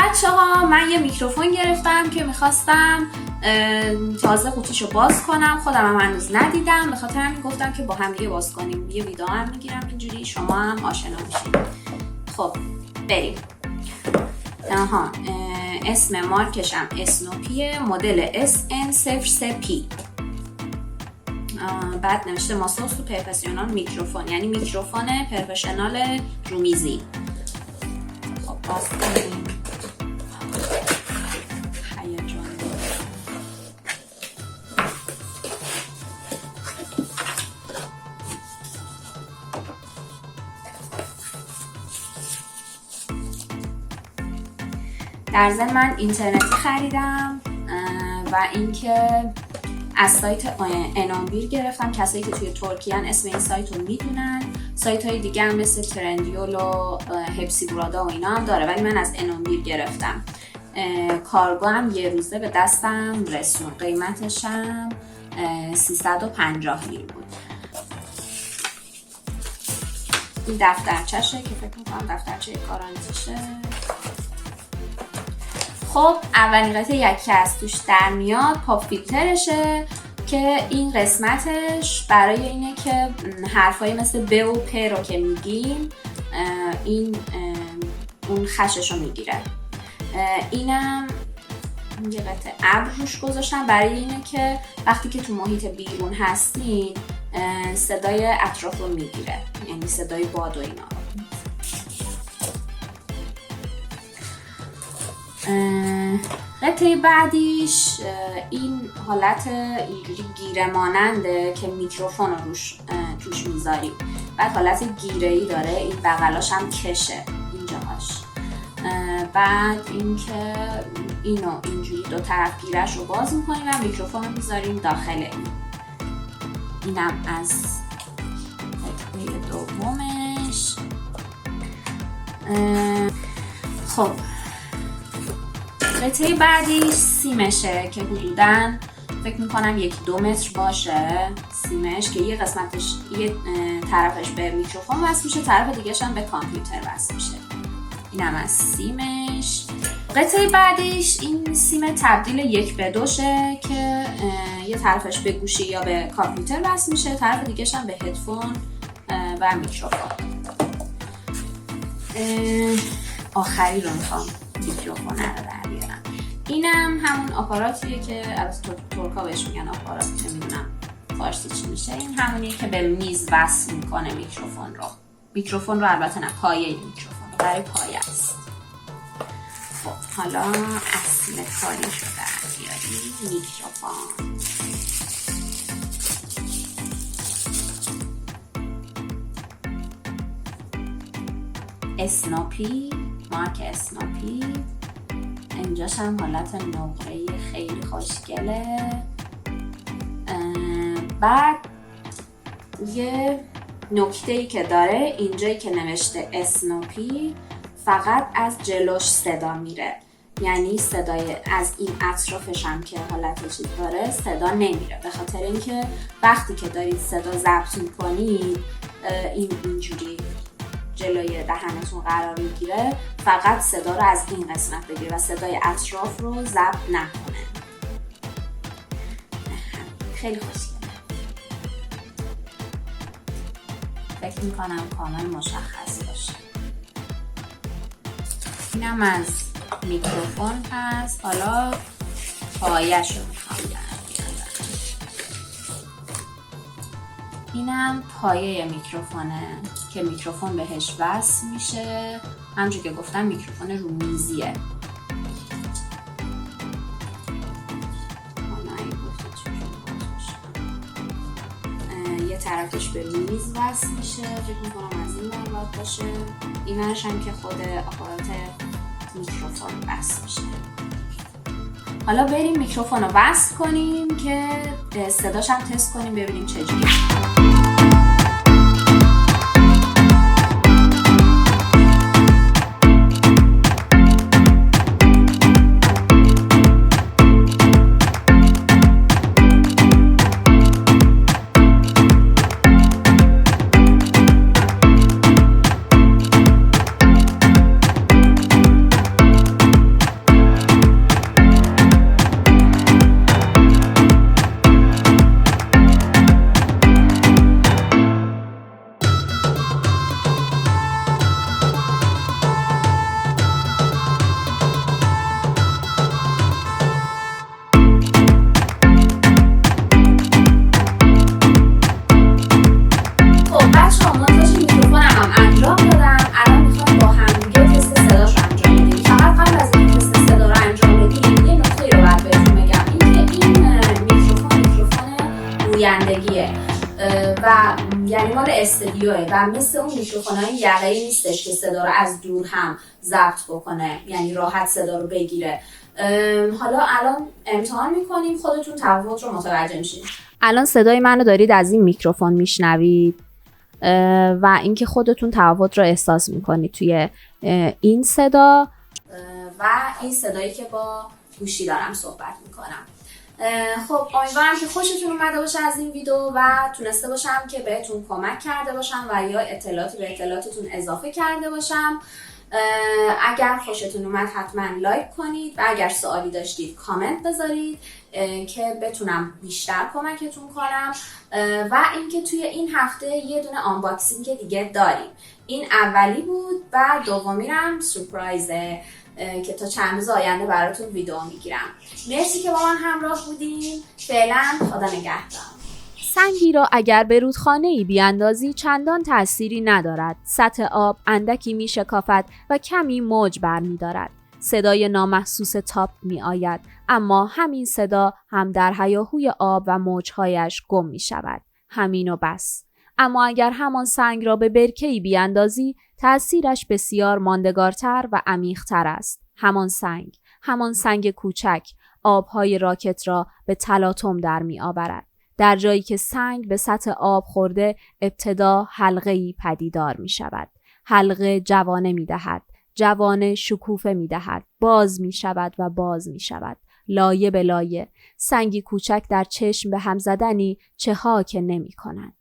بچه ها، من یه میکروفون گرفتم که میخواستم تازه قوطیشو باز کنم. خودم هم هنوز ندیدم، به خاطر همین گفتم که با هم دیگه باز کنیم. یه ویدئو هم میگیرم اینجوری شما هم آشنا میشید. خب بریم. اسم مارکش هم اسنوپیه، مدل SN-03P. بعد نوشته ماسوس تو پرفشنال میکروفون، یعنی میکروفون پرفشنال رومیزی. خب باز کنیم. در ضمن من اینترنتی خریدم و اینکه از سایت انامبیر گرفتم. کسایی که توی ترکیه اسم این سایت رو میدونن. سایت های دیگه هم مثل ترندیول و هپسی برادا و اینا هم داره، ولی من از انامبیر گرفتم. کارگو هم یه روزه به دستم رسون. قیمتش هم 350 لیره بود. این دفترچشه که فکر میکنم دفترچه گارانتیشه. خب اولین قطعه یکی از توش در میاد پاپ فیلترشه که این قسمتش برای اینه که حرفایی مثل ب و پ رو که میگیم این اون خشش رو میگیره. اینم یه قطعه ابر روش گذاشتم برای اینه که وقتی که تو محیط بیرون هستین صدای اطراف رو میگیره، یعنی صدای باد و اینا. قطعه بعدیش این حالت اینجوری گیره ماننده که میکروفون رو توش میذاریم. بعد حالت گیره‌ای داره، این بغلاش هم کشه اینجاهاش. بعد اینکه اینو اینجوری دو طرف گیرش رو باز میکنیم و میکروفون رو میذاریم داخل اینم از قطعه دومش. خب قطعه بعدیش سیمشه که حدوداً فکر میکنم 1-2 متر باشه سیمش، که یه قسمتش یه طرفش به میکروفون وصل میشه، طرف دیگه‌ش هم به کامپیوتر وصل میشه. اینم از سیمش. قطعه بعدیش این سیم تبدیل 1-2 شه که یه طرفش به گوشی یا به کامپیوتر وصل میشه، طرف دیگه‌ش هم به هدفون و میکروفون. آخری رو میخوام میکروفون رو در بیارم. اینم همون آپاراتیه که از ترکا بهش میگن آپارات، نمیدونم فارسی چی میشه. این همونیه که به میز وصل میکنه میکروفون رو البته نه، پایه میکروفون برای پایه است. خب حالا اصل کاری شده در بیاریم. میکروفون اسنوپی، مارک اسنوپی. اینجاش هم حالت نقره‌ای خیلی خوشگله. بعد یه نکته‌ای که داره اینجایی که نوشته اسنوپی فقط از جلوش صدا میره، یعنی صدای از این اطرافش هم که حالت چیز داره صدا نمیره، به خاطر اینکه وقتی که دارید صدا ضبط میکنید اینجوری جلوی دهنتون قرار میگیره، فقط صدا رو از این قسمت بگیره و صدای اطراف رو ضبط نکنه. خیلی خوشگله. فکر میکنم کامل مشخص باشه. اینم از میکروفون هست. حالا پایش رو میخوام در بیارم. اینم پایه میکروفونه که میکروفون بهش وصل میشه. همونجور که گفتم میکروفون رومیزیه. یه طرفش به میز وصل میشه، فکر میکنم از این ور باید باشه. این ورش هم که خود آپارات میکروفون وصل میشه. حالا بریم میکروفون رو وصل کنیم که صداش هم تست کنیم ببینیم چجوری. یعنی مال استودیوه و مثل اون میکروفونای یقه‌ای نیستش که صدا رو از دور هم ضبط بکنه، یعنی راحت صدا رو بگیره. حالا الان امتحان میکنیم، خودتون تفاوت رو متوجه میشید. الان صدای منو دارید از این میکروفون میشنوید و اینکه خودتون تفاوت رو احساس میکنید توی این صدا و این صدایی که با گوشی دارم صحبت میکنم. خب امیدوارم که خوشتون اومده باشه از این ویدیو و تونسته باشم که بهتون کمک کرده باشم و یا اطلاعاتی به اطلاعاتتون اضافه کرده باشم. اگر خوشتون اومد حتما لایک کنید و اگر سوالی داشتید کامنت بذارید که بتونم بیشتر کمکتون کنم. و اینکه توی این هفته یه دونه آنباکسینگ دیگه داریم. این اولی بود و دومی هم سورپرایزه که تا چند روز آینده براتون ویدیو میگیرم. مرسی که با من همراه بودین. فعلا خدا نگهدار. سنگی را اگر به رودخانه‌ای بیاندازی چندان تأثیری ندارد. سطح آب اندکی میشکافد و کمی موج برمی‌دارد. صدای نامحسوس تاپ می‌آید، اما همین صدا هم در هیاهوی آب و موج‌هایش گم می‌شود. همین و بس. اما اگر همان سنگ را به برکه‌ای بیاندازی، تأثیرش بسیار ماندگارتر و عمیق‌تر است. همان سنگ کوچک، آب‌های راکت را به تلاطم در می‌آورد. در جایی که سنگ به سطح آب خورده، ابتدا حلقه‌ای پدیدار می شود. حلقه جوانه می دهد. جوانه شکوفه می دهد. باز می شود و باز می شود. لایه به لایه. سنگی کوچک در چشم به هم زدنی چه ها که نمی کند.